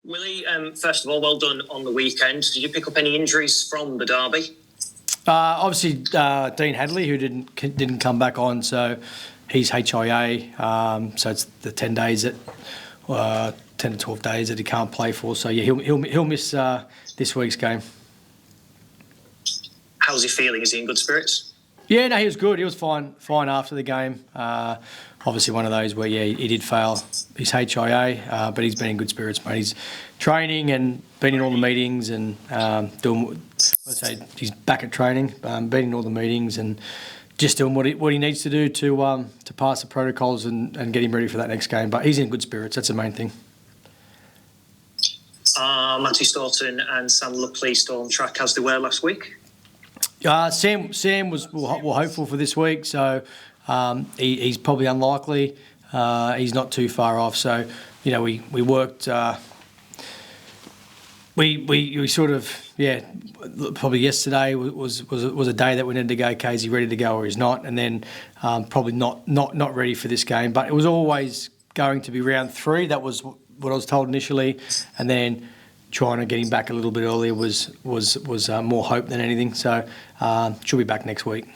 Willie, first of all, well done on the weekend. Did you pick up any injuries from the derby? Obviously, Dean Hadley, who didn't come back on, so he's HIA. So it's the 10 days that 10 to 12 days that he can't play for. So yeah, he'll miss this week's game. How's he feeling? Is he in good spirits? Yeah, no, he was good. He was fine after the game. Obviously, one of those where he did fail his HIA, but he's been in good spirits, mate. He's training and been in all the meetings and doing. Let's say he's back at training, been in all the meetings and just doing what he needs to do to pass the protocols and get him ready for that next game. But he's in good spirits. That's the main thing. Matty Staunton and Sam Luckley storm track as they were last week. Sam was hopeful for this week, so he's probably unlikely. He's not too far off, so we worked. We sort of probably yesterday was a day that we needed to go. Okay, is he ready to go or he's not? And then probably not ready for this game. But it was always going to be round 3. That was what I was told initially, and then trying to get him back a little bit earlier was more hope than anything. So she'll be back next week.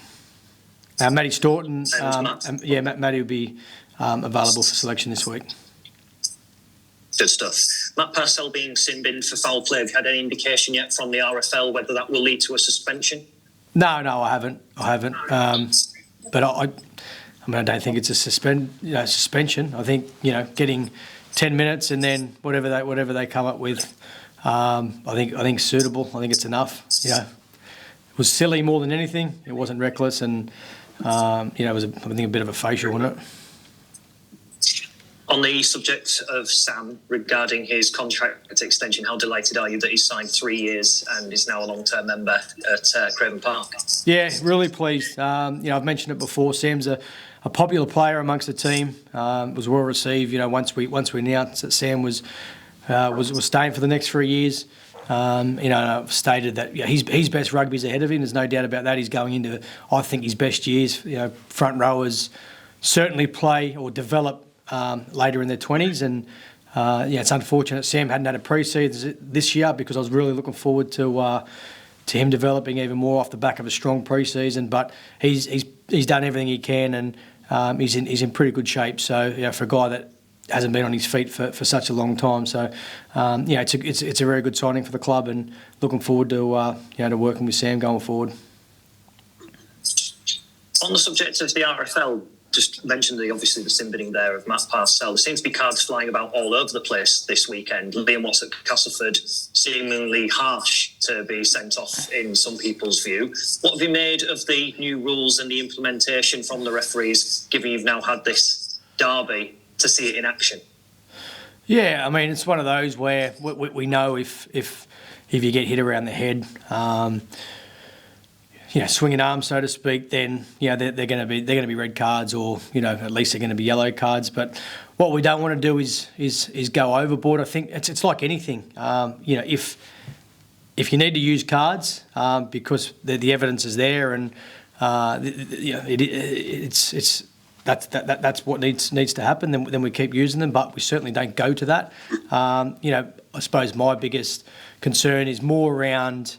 Matty Staunton, Matty will be available for selection this week. Good stuff. Matt Purcell being sin-binned for foul play. Have you had any indication yet from the RFL whether that will lead to a suspension? No, I haven't. But I don't think it's a suspension. I think getting 10 minutes and then whatever they come up with, I think suitable. I think it's enough. It was silly more than anything. It wasn't reckless, and it was I think a bit of a facial, wasn't it? On the subject of Sam, regarding his contract extension, how delighted are you that he's signed 3 years and is now a long-term member at Craven Park? Yeah, really pleased. I've mentioned it before. Sam's a popular player amongst the team. Was well received. Once we announced that Sam was staying for the next 3 years. I've stated that his best rugby's ahead of him. There's no doubt about that. He's going into, I think, his best years. Front rowers certainly play or develop later in their 20s, and it's unfortunate Sam hadn't had a pre-season this year, because I was really looking forward to him developing even more off the back of a strong pre-season. But he's done everything he can, and he's in pretty good shape. So for a guy that hasn't been on his feet for such a long time, so it's a very good signing for the club, and looking forward to to working with Sam going forward. On the subject of the RFL, just mentioned obviously the sin-binning there of Matt Purcell. There seems to be cards flying about all over the place this weekend. Liam Watts at Castleford, seemingly harsh to be sent off in some people's view. What have you made of the new rules and the implementation from the referees, given you've now had this derby to see it in action? Yeah, it's one of those where we know if you get hit around the head, swinging arms, so to speak, then they're going to be red cards, or at least they're going to be yellow cards. But what we don't want to do is go overboard. I think it's like anything. If you need to use cards because the evidence is there, and that's what needs to happen, then we keep using them. But we certainly don't go to that. I suppose my biggest concern is more around.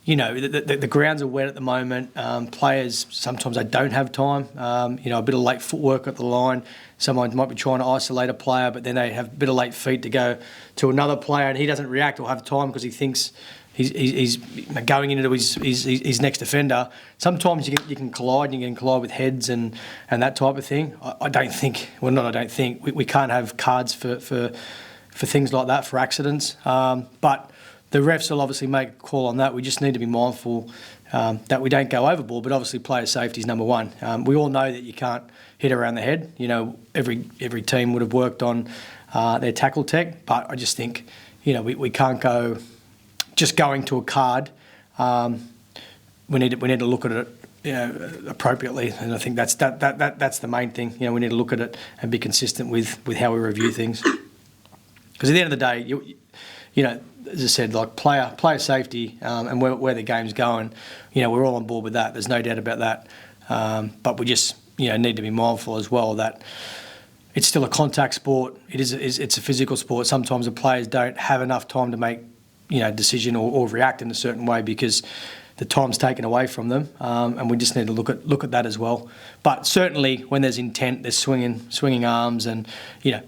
The grounds are wet at the moment. Players, sometimes they don't have time. A bit of late footwork at the line. Someone might be trying to isolate a player, but then they have a bit of late feet to go to another player, and he doesn't react or have time because he thinks he's going into his next defender. Sometimes you can collide, and you can collide with heads and that type of thing. We can't have cards for things like that, for accidents. But the refs will obviously make a call on that. We just need to be mindful that we don't go overboard, but obviously player safety is number one. We all know that you can't hit around the head. Every team would have worked on their tackle tech, but I just think we can't go just going to a card. We need to look at it appropriately, and I think that's the main thing. We need to look at it and be consistent with how we review things, because at the end of the day, as I said, like player safety and where the game's going, we're all on board with that. There's no doubt about that. But we just need to be mindful as well that it's still a contact sport. It's a physical sport. Sometimes the players don't have enough time to make, decision or react in a certain way because the time's taken away from them, and we just need to look at that as well. But certainly, when there's intent, there's swinging arms, and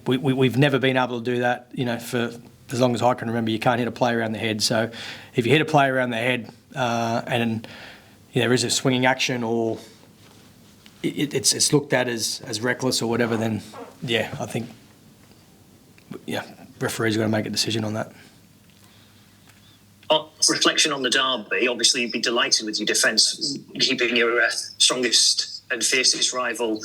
we've never been able to do that. For as long as I can remember, you can't hit a player around the head. So if you hit a player around the head, and there is a swinging action, or it's looked at as reckless or whatever, then I think referees are going to make a decision on that. Reflection on the derby, obviously you'd be delighted with your defence, keeping your strongest and fiercest rival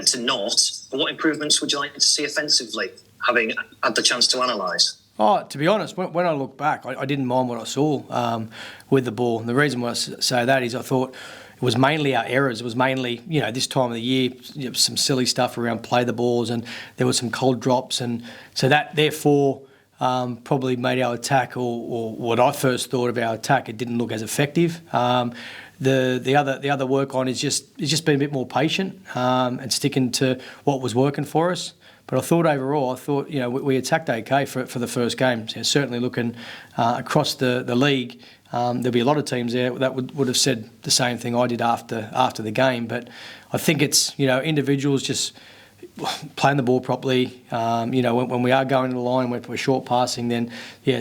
to naught. But what improvements would you like to see offensively, having had the chance to analyse? To be honest, when I look back, I didn't mind what I saw with the ball. And the reason why I say that is I thought it was mainly our errors. It was mainly, this time of the year, some silly stuff around play the balls, and there were some cold drops. And so that, therefore, probably made our attack, or what I first thought of our attack, it didn't look as effective. The other work on is just being a bit more patient and sticking to what was working for us. But I thought overall, we attacked okay for the first game. So certainly looking across the league, there'll be a lot of teams there that would have said the same thing I did after the game. But I think it's individuals just playing the ball properly. When we are going to the line, we're short passing, then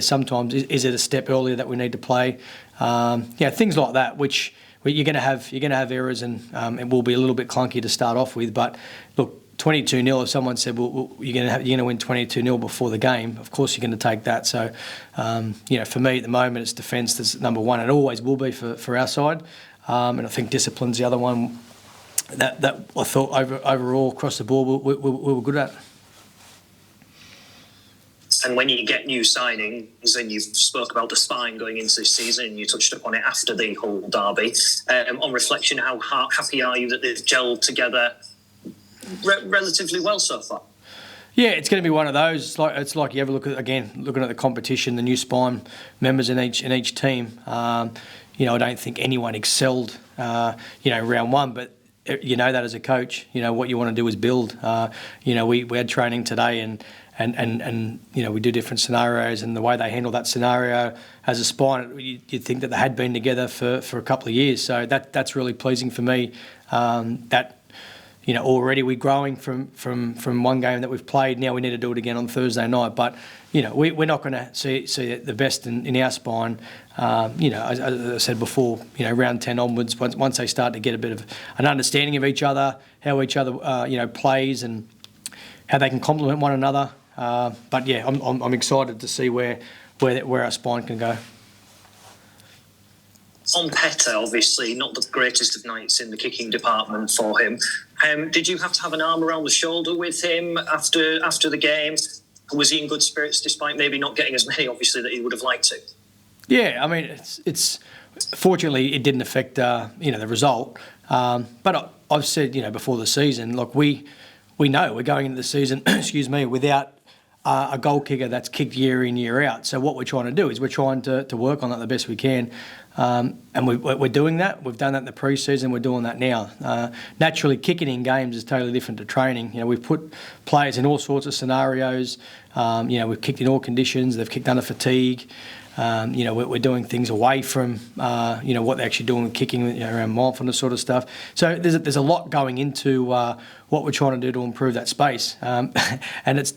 sometimes is it a step earlier that we need to play? Things like that, which you're going to have errors, and it will be a little bit clunky to start off with. But look, 22-0. If someone said, "Well, you're going to win 22-0 before the game," of course you're going to take that. So, for me at the moment, it's defence that's number one. It always will be for our side, and I think discipline's the other one that I thought overall across the board we were good at. And when you get new signings, and you've spoke about the spine going into this season, and you touched upon it after the whole derby, on reflection, how happy are you that they've gelled together relatively well so far? Yeah, it's going to be one of those. It's like you ever looking at the competition, the new spine members in each team. I don't think anyone excelled, round one, but that as a coach, what you want to do is build. We had training today, and we do different scenarios, and the way they handle that scenario as a spine, you'd think that they had been together for a couple of years. So that's really pleasing for me. Already we're growing from one game that we've played. Now we need to do it again on Thursday night. But, we're not going to see the best in our spine. As I said before, round 10 onwards, once they start to get a bit of an understanding of each other, how each other, plays, and how they can complement one another. I'm excited to see where our spine can go. On Petter, obviously, not the greatest of nights in the kicking department for him. Did you have to have an arm around the shoulder with him after the game? Was he in good spirits despite maybe not getting as many, obviously, that he would have liked to? Yeah, I mean, it's fortunately it didn't affect the result. But I've said before the season, look, we know we're going into the season, without a goal kicker that's kicked year in, year out. So what we're trying to do is we're trying to work on that the best we can. And we're doing that. We've done that in the pre-season. We're doing that now. Naturally, kicking in games is totally different to training. We've put players in all sorts of scenarios. We've kicked in all conditions. They've kicked under fatigue. We're doing things away from what they're actually doing with kicking, around mindfulness sort of stuff. So there's a lot going into what we're trying to do to improve that space. And it's,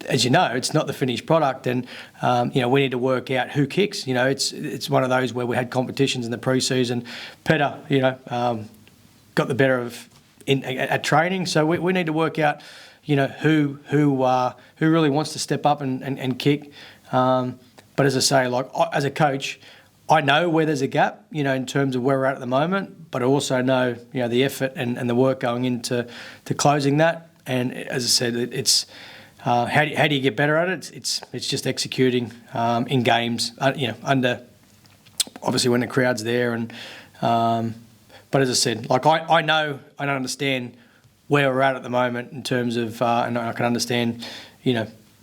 as you know, it's not the finished product, and we need to work out who kicks. It's one of those where we had competitions in the pre-season. Petter, got the better of at training, so we need to work out, who really wants to step up and kick. But as I say, as a coach, I know where there's a gap, in terms of where we're at the moment, but I also know, the effort and the work going into closing that. And as I said, it's how do you get better at it? It's just executing in games, under obviously when the crowd's there. And but as I said, I know, I don't understand where we're at the moment in terms of, and I can understand,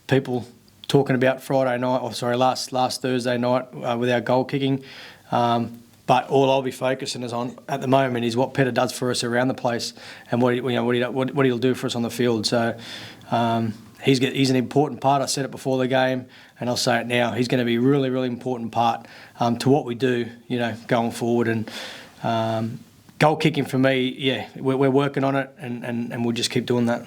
people talking about last Thursday night with our goal kicking. But all I'll be focusing on at the moment is what Petter does for us around the place and what he'll do for us on the field. So he's an important part. I said it before the game, and I'll say it now. He's going to be a really, really important part to what we do, going forward. And goal kicking for me, we're working on it, and we'll just keep doing that.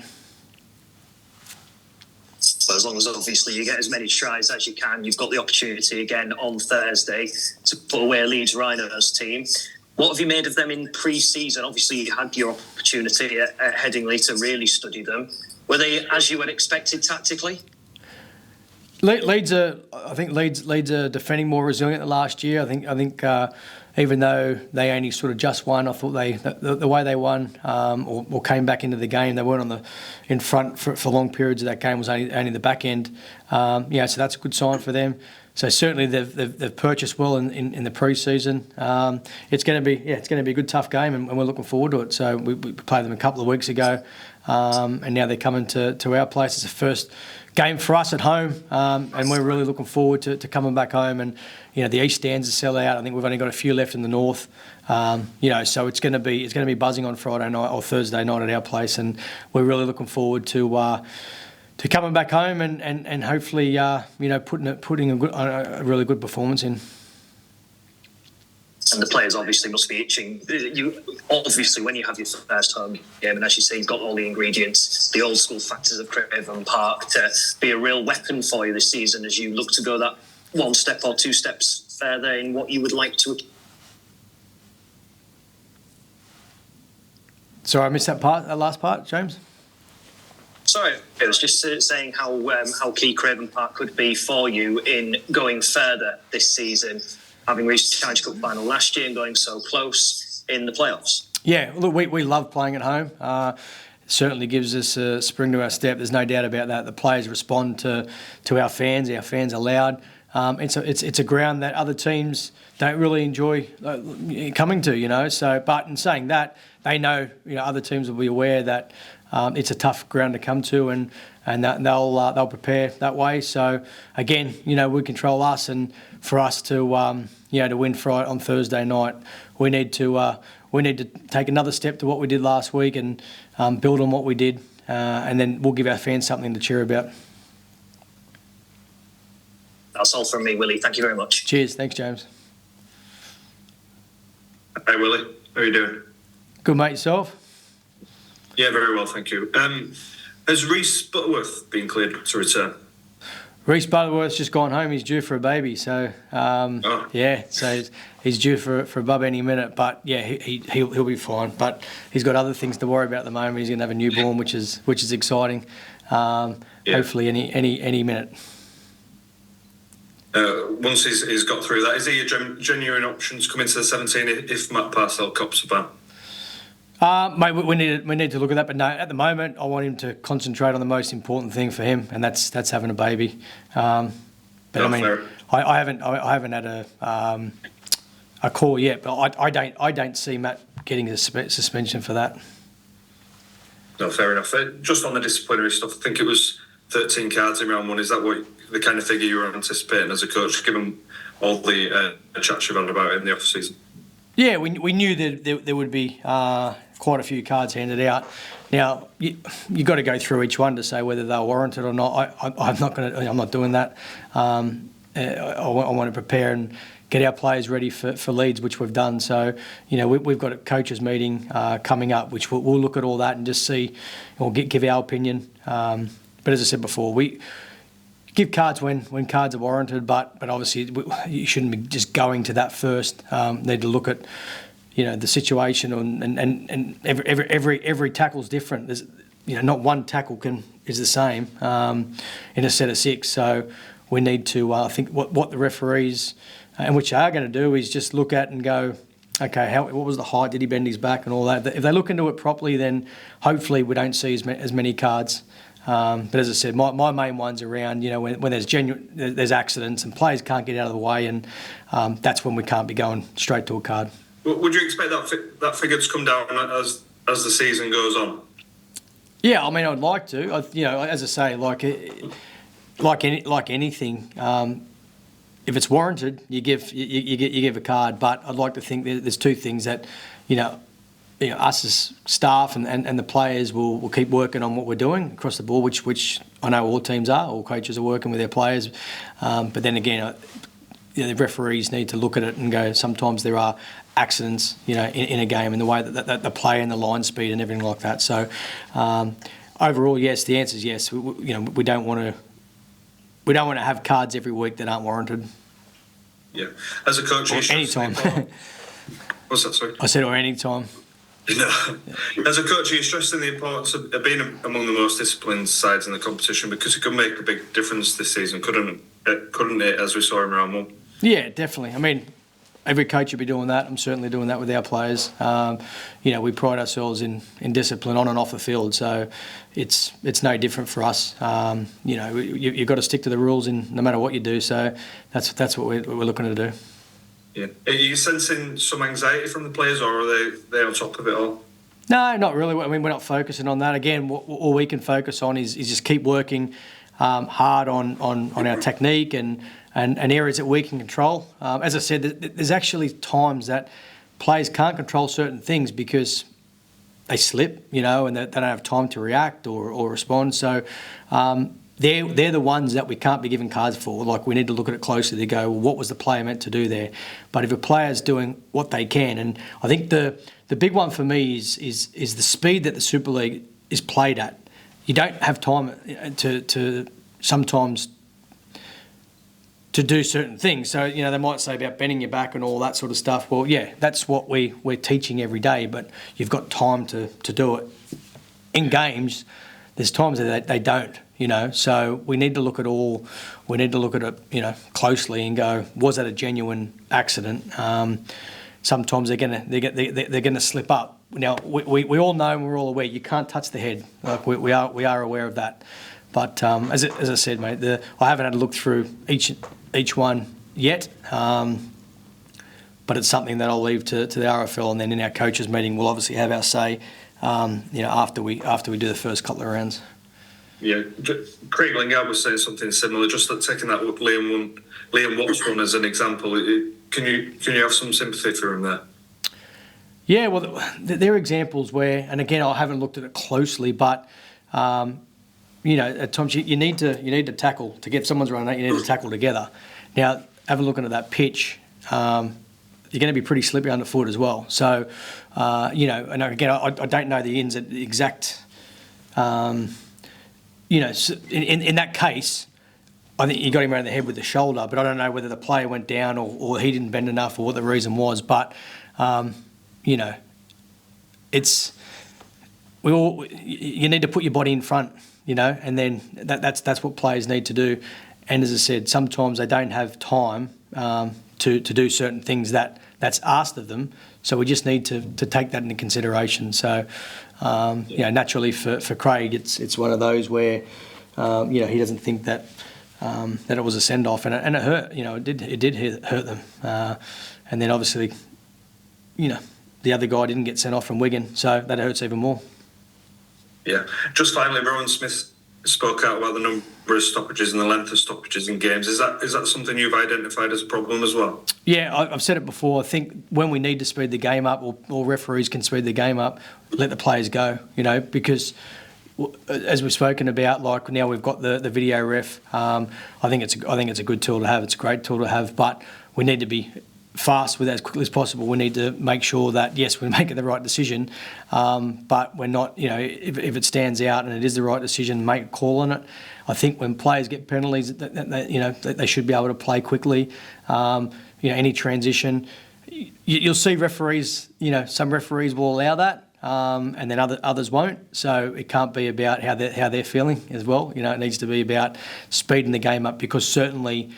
So as long as obviously you get as many tries as you can, you've got the opportunity again on Thursday to put away a Leeds Rhinos team. What have you made of them in pre-season? Obviously, you had your opportunity at Headingley to really study them. Were they as you had expected tactically? Leeds are defending more resilient than last year. I think even though they only sort of just won, I thought the way they won or came back into the game, they weren't in front for long periods of that game. Was only the back end. So that's a good sign for them. So certainly they've purchased well in the pre-season. It's going to be a good tough game, and we're looking forward to it. So we played them a couple of weeks ago, and now they're coming to our place. It's the first game for us at home, and we're really looking forward to coming back home. And the East stands are sell out. I think we've only got a few left in the North. So it's going to be buzzing on Friday night or Thursday night at our place, and we're really looking forward to coming back home and hopefully putting a really good performance in. And the players obviously must be itching. Obviously, when you have your first home game, and as you say, you've got all the ingredients, the old school factors of Craven Park to be a real weapon for you this season as you look to go that one step or two steps further in what you would like to. Sorry, I missed that last part, James. Sorry, I was just saying how key Craven Park could be for you in going further this season, having reached the Challenge Cup final last year and going so close in the playoffs. Yeah, look, we love playing at home. It certainly gives us a spring to our step. There's no doubt about that. The players respond to our fans. Our fans are loud. It's a ground that other teams don't really enjoy coming to, So, but in saying that, they know, other teams will be aware that it's a tough ground to come to, and they'll prepare that way. So again, we control us, and for us to win Friday on Thursday night, we need to take another step to what we did last week and build on what we did, and then we'll give our fans something to cheer about. That's all from me, Willie. Thank you very much. Cheers. Thanks, James. Hey, Willie. How are you doing? Good, mate. Yourself? Yeah, very well, thank you. Has Rhys Butterworth been cleared to return? Rhys Butterworth's just gone home. He's due for a baby, so so he's due for a bub any minute. But yeah, he'll be fine. But he's got other things to worry about at the moment. He's going to have a newborn, which is exciting. Hopefully, any minute. Once he's got through that, is he a genuine option to come into the 17 if Matt Parcell cops a ban? Mate, we need to look at that, but no, at the moment, I want him to concentrate on the most important thing for him, and that's having a baby. I haven't had a call yet, but I don't see Matt getting a suspension for that. No, fair enough. Just on the disciplinary stuff, I think it was 13 cards in round one. Is that what the kind of figure you were anticipating as a coach, given all the chats you've had about it in the off season? Yeah, we knew that there would be quite a few cards handed out. Now you got to go through each one to say whether they're warranted or not. I'm not doing that. I want to prepare and get our players ready for Leeds, which we've done. So we've got a coaches meeting coming up, which we'll look at all that and just see or give our opinion. But as I said before, we give cards when cards are warranted, but obviously you shouldn't be just going to that first. Need to look at the situation and every tackle's different. There's not one tackle is the same in a set of six. So we need to I think what the referees and which they are going to do is just look at and go, okay, what was the height? Did he bend his back and all that? If they look into it properly, then hopefully we don't see as many cards. But as I said, my main one's around, when there's accidents and players can't get out of the way, and that's when we can't be going straight to a card. Would you expect that figure to come down as the season goes on? Yeah, I mean, I'd like to. As I say, like anything, if it's warranted, you give a card. But I'd like to think there's two things that, us as staff and the players will keep working on what we're doing across the board, which I know all teams are, all coaches are working with their players. But then again, the referees need to look at it and go, sometimes there are accidents, in a game, in the way that the play and the line speed and everything like that. So overall, yes, the answer is yes. We don't want to have cards every week that aren't warranted. Yeah, as a coach, or any time. What's that? Sorry, I said or any time. As a coach, are you stressing the importance of being among the most disciplined sides in the competition, because it could make a big difference this season, couldn't it, as we saw in round one? Yeah, definitely. I mean, every coach would be doing that. I'm certainly doing that with our players. We pride ourselves in discipline on and off the field, so it's no different for us. You've got to stick to the rules no matter what you do. So that's what we're looking to do. Yeah. Are you sensing some anxiety from the players, or are they on top of it all? No, not really. I mean, we're not focusing on that. Again, all we can focus on is just keep working hard on our technique and areas that we can control. As I said, there's actually times that players can't control certain things because they slip, and they don't have time to react or respond. So they're the ones that we can't be giving cards for. Like, we need to look at it closely to go, well, what was the player meant to do there? But if a player's doing what they can, and I think the big one for me is the speed that the Super League is played at. You don't have time to sometimes to do certain things. So, they might say about bending your back and all that sort of stuff. Well, yeah, that's what we're teaching every day, but you've got time to do it. In games, there's times that they don't, So we need to look at it, closely and go, was that a genuine accident? Sometimes they're gonna slip up. Now, we all know and we're all aware you can't touch the head. Like, we are aware of that. But as I said, mate, I haven't had to look through each one yet. But it's something that I'll leave to the RFL, and then in our coaches meeting we'll obviously have our say. After we do the first couple of rounds. Yeah, Craig Lingard was saying something similar. Just taking that Liam Watts one as an example. Can you have some sympathy for him there? Yeah, well, there are examples where, and again, I haven't looked at it closely, but at times you need to tackle to get someone's running out. You need to tackle together. Now, have a look into that pitch. You're going to be pretty slippery underfoot as well. So, and again, I don't know the exact. In that case, I think you got him around the head with the shoulder, but I don't know whether the player went down or he didn't bend enough or what the reason was. But, it's you need to put your body in front, and then that's what players need to do. And as I said, sometimes they don't have time to do certain things that's asked of them. So we just need to take that into consideration. So, naturally for Craig, it's one of those where, he doesn't think that it was a send-off, and it hurt. It did hurt them. And then obviously, the other guy didn't get sent off from Wigan, so that hurts even more. Yeah. Just finally, Rowan Smith spoke out about the number of stoppages and the length of stoppages in games. Is that something you've identified as a problem as well? Yeah, I've said it before. I think when we need to speed the game up, or referees can speed the game up, let the players go. Because as we've spoken about, like now we've got the video ref. I think it's a good tool to have. It's a great tool to have, but we need to be fast with it as quickly as possible. We need to make sure that, yes, we're making the right decision, but we're not, if it stands out and it is the right decision, make a call on it. I think when players get penalties, they should be able to play quickly. Any transition, you'll see referees, some referees will allow that, and then others won't. So it can't be about how they're feeling as well. It needs to be about speeding the game up, because certainly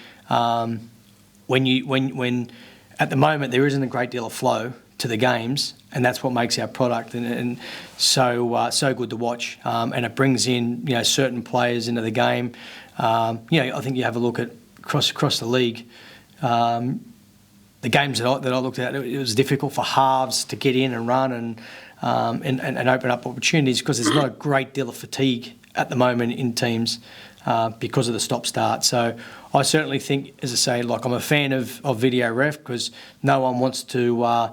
when at the moment there isn't a great deal of flow to the games, and that's what makes our product and so good to watch. And it brings in certain players into the game. I think you have a look at across the league. The games that I looked at, it was difficult for halves to get in and run and open up opportunities, because there's not a great deal of fatigue at the moment in teams because of the stop-start. So I certainly think, as I say, like I'm a fan of video ref because no one wants to,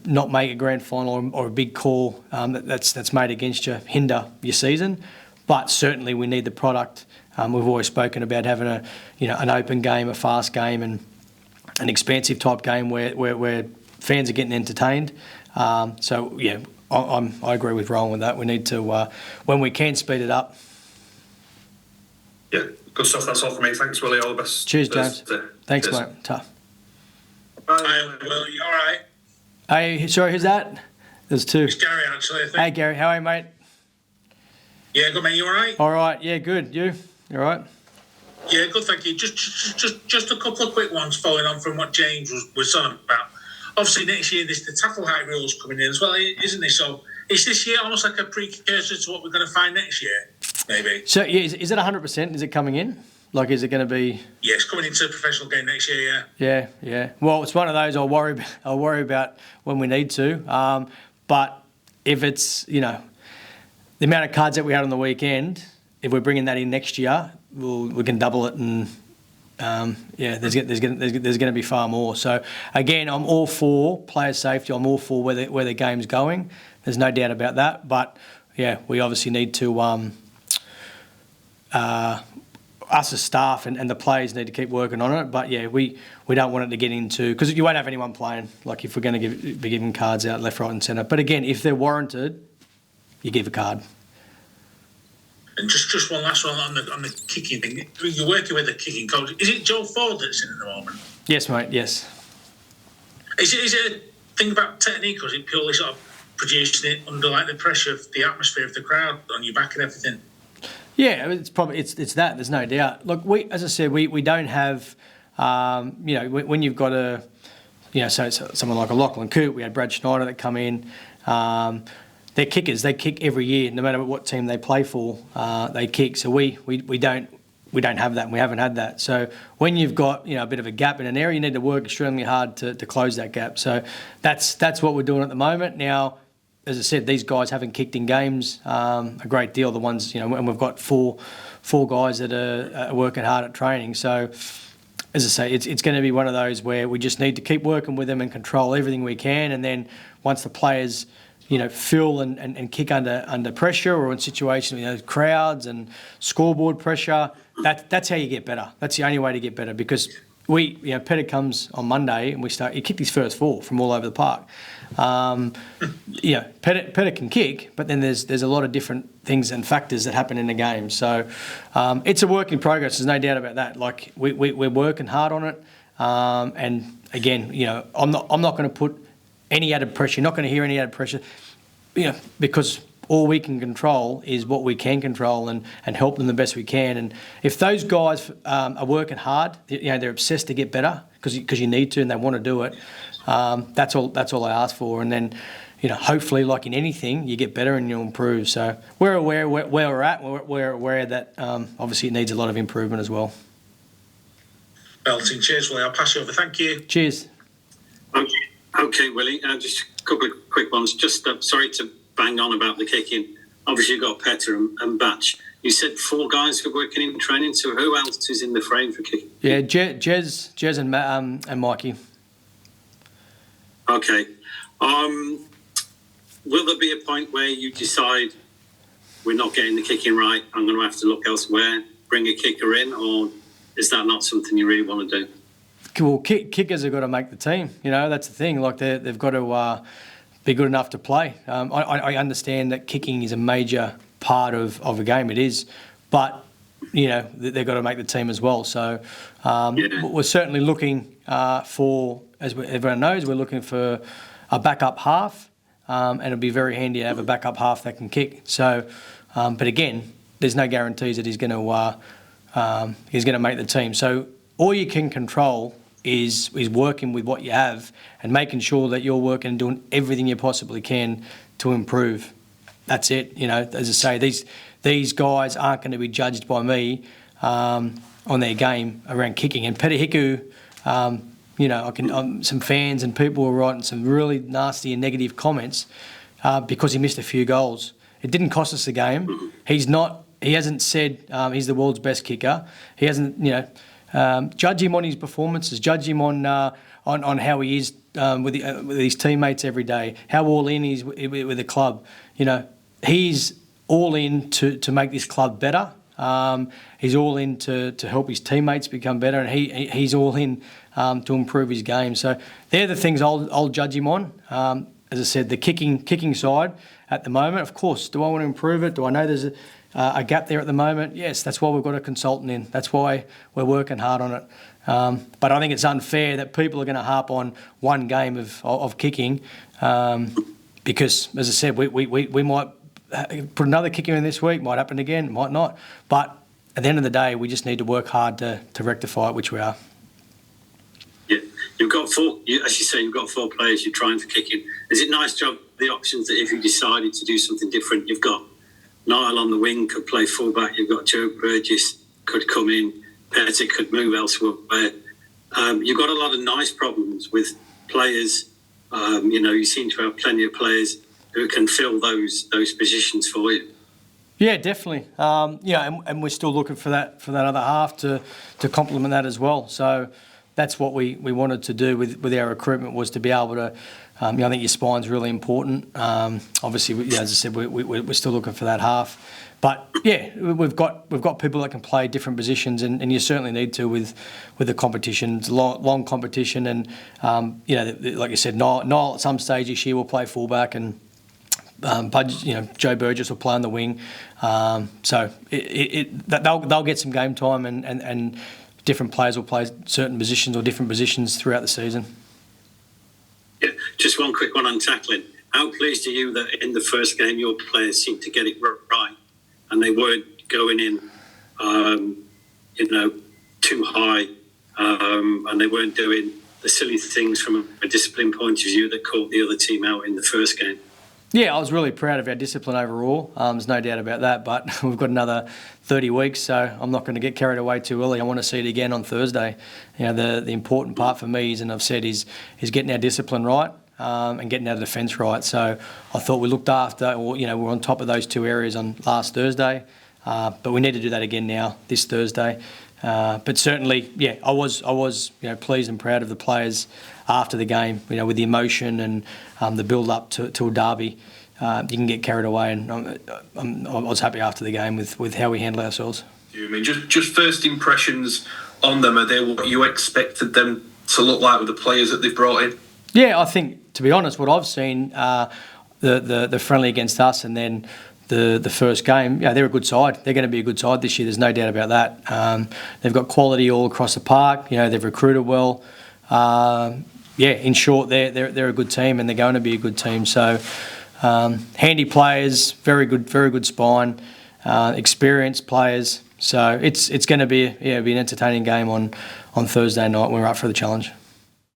not make a grand final or a big call that's made against you hinder your season. But certainly we need the product. We've always spoken about having an open game, a fast game, and an expansive type game where fans are getting entertained. I agree with Rowan with that. We need to, when we can, speed it up. Yeah, good stuff. That's all from me. Thanks, Willie. All the best. Cheers, James. Thanks, cheers. mate. Tough. Hi, Willie. You all right? Hey, sorry, who's that? There's two. It's Gary, actually, I think. Hey, Gary. How are you, mate? Yeah, good, mate. You all right? All right. Yeah, good. You all right? Yeah, good, thank you. Just a couple of quick ones following on from what James was on about. Obviously, next year, the tackle height rule's coming in as well, isn't it? So is this year almost like a precursor to what we're going to find next year, maybe? So, yeah, is it 100%? Is it coming in? Like, is it going to be... Yeah, it's coming into a professional game next year, yeah. Yeah. Well, it's one of those I'll worry about when we need to. But if it's, the amount of cards that we had on the weekend, if we're bringing that in next year, we can double it and... there's going to be far more. So again, I'm all for player safety. I'm all for where the game's going. There's no doubt about that. But yeah, we obviously need to us as staff and the players need to keep working on it. But yeah, we don't want it to get into because you won't have anyone playing. Like if we're going to be giving cards out left, right, and centre. But again, if they're warranted, you give a card. And just one last one on the kicking thing. You're working with the kicking coach. Is it Joe Ford that's in at the moment? Yes, mate. Yes. Is it a thing about technique, or is it purely sort of producing it under like the pressure of the atmosphere of the crowd on your back and everything? Yeah, it's probably it's that. There's no doubt. Look, as I said, we don't have, when you've got a, so someone like a Lachlan Coote, we had Brad Schneider that come in. They're kickers. They kick every year, no matter what team they play for. They kick. So we don't have that, and we haven't had that. So when you've got a bit of a gap in an area, you need to work extremely hard to close that gap. So that's what we're doing at the moment. Now, as I said, these guys haven't kicked in games a great deal. The ones and we've got four guys that are working hard at training. So as I say, it's going to be one of those where we just need to keep working with them and control everything we can, and then once the players feel and kick under pressure or in situations with crowds and scoreboard pressure, that's how you get better. That's the only way to get better because Petter comes on Monday and he kicked his first four from all over the park. Petter can kick, but then there's a lot of different things and factors that happen in the game. So it's a work in progress. There's no doubt about that. Like we're working hard on it, and again, I'm not going to put any added pressure. You're not going to hear any added pressure, because all we can control is what we can control and help them the best we can. And if those guys are working hard, they're obsessed to get better because you need to and they want to do it. That's all I ask for. And then, hopefully, like in anything, you get better and you improve. So we're aware where we're at. We're aware that obviously it needs a lot of improvement as well. Belting. Cheers, Willie. I'll pass you over. Thank you. Cheers. Okay, Willie, just a couple of quick ones. Just sorry to bang on about the kicking. Obviously, you've got Petter and Batch. You said 4 guys were working in training, so who else is in the frame for kicking? Yeah, Jez and Mikey. Okay. Will there be a point where you decide we're not getting the kicking right, I'm going to have to look elsewhere, bring a kicker in, or is that not something you really want to do? Well, kickers have got to make the team. That's the thing. Like they've got to be good enough to play. I understand that kicking is a major part of a game. It is, but they've got to make the team as well. So we're certainly looking for, as everyone knows, we're looking for a backup half, and it'll be very handy to have a backup half that can kick. So, but again, there's no guarantees that he's going to make the team. So all you can control is working with what you have and making sure that you're working and doing everything you possibly can to improve. That's it. As I say, these guys aren't going to be judged by me on their game around kicking. And Peter Hiku, some fans and people were writing some really nasty and negative comments because he missed a few goals. It didn't cost us the game. He hasn't said he's the world's best kicker. He hasn't, judge him on his performances, judge him on how he is with his teammates every day, how all in he is with the club. He's all in to make this club better. He's all in to help his teammates become better, and he's all in to improve his game. So they're the things I'll judge him on. As I said, the kicking side at the moment, of course, do I want to improve it? Do I know there's a gap there at the moment? Yes, that's why we've got a consultant in. That's why we're working hard on it. But I think it's unfair that people are going to harp on one game of kicking because, as I said, we might put another kicker in this week, might happen again, might not. But at the end of the day, we just need to work hard to rectify it, which we are. Yeah, you've got four, as you say, you've got 4 players you're trying for kicking. Is it nice to have the options that if you decided to do something different, you've got Niall on the wing, could play fullback, you've got Joe Burgess, could come in, Petty could move elsewhere. You've got a lot of nice problems with players. You seem to have plenty of players who can fill those positions for you. Yeah, definitely. And we're still looking for that other half to complement that as well. So that's what we wanted to do with our recruitment, was to be able to. I think your spine's really important. Obviously, as I said, we're still looking for that half. But yeah, we've got people that can play different positions, and you certainly need to with the competition. It's long competition, and like you said, Niall at some stage this year will play fullback, and Joe Burgess will play on the wing. So they'll get some game time, and different players will play certain positions or different positions throughout the season. Yeah, just one quick one on tackling. How pleased are you that in the first game your players seemed to get it right, and they weren't going in, too high, and they weren't doing the silly things from a discipline point of view that caught the other team out in the first game? Yeah, I was really proud of our discipline overall. There's no doubt about that, but we've got another 30 weeks, so I'm not going to get carried away too early. I want to see it again on Thursday. The important part for me is, and I've said, is getting our discipline right and getting our defence right. So I thought we looked after, we're on top of those 2 areas on last Thursday, but we need to do that again now, this Thursday. But certainly, yeah, I was pleased and proud of the players after the game, with the emotion and the build-up to a derby. You can get carried away, and I was happy after the game with how we handled ourselves. I mean, just first impressions on them, are they what you expected them to look like with the players that they've brought in? Yeah, I think, to be honest, what I've seen, the friendly against us and then the first game, they're a good side. They're going to be a good side this year, there's no doubt about that. They've got quality all across the park, they've recruited well. In short, they're a good team, and they're going to be a good team. So handy players, very good spine, experienced players. So it's going to be an entertaining game on Thursday night when we're up for the challenge.